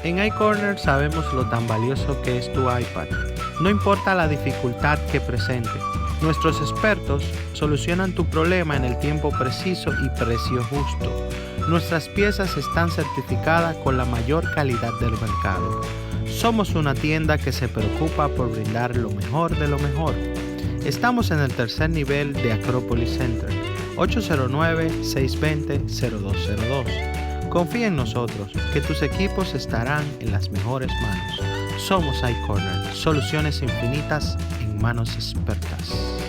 En iCorner sabemos lo tan valioso que es tu iPad. No importa la dificultad que presente, nuestros expertos solucionan tu problema en el tiempo preciso y precio justo. Nuestras piezas están certificadas con la mayor calidad del mercado. Somos una tienda que se preocupa por brindar lo mejor de lo mejor. Estamos en el tercer nivel de Acropolis Center, 809-620-0202. Confía en nosotros, que tus equipos estarán en las mejores manos. Somos iCorner, soluciones infinitas en manos expertas.